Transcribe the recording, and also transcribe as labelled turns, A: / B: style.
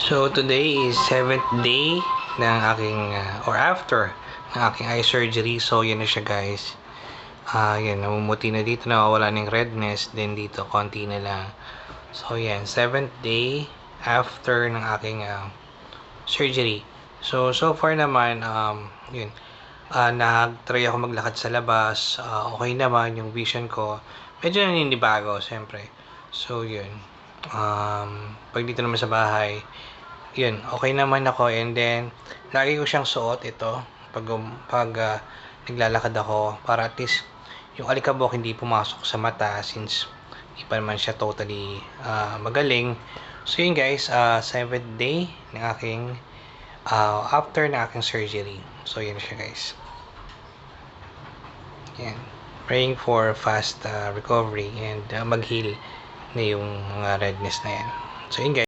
A: So today is 7th day ng aking or after ng aking eye surgery. So yan na siya, guys. Yan, namumuti na dito, nawawala ng redness, then dito konti na lang. So yan, 7th day after ng aking surgery. So far naman, yun, nag-try ako maglakad sa labas. Okay naman yung vision ko. Medyo naninibago, siyempre. So yun, pag dito naman sa bahay, yun, okay naman ako. And then lagi ko siyang suot ito pag naglalakad ako, para at least yung alikabok hindi pumasok sa mata, since hindi pa naman siya totally magaling. So yun, guys, 7th day ng aking after ng aking surgery. So yun siya, guys. Yan, praying for fast recovery and mag-heal na yung mga redness na yan. So yun, guys.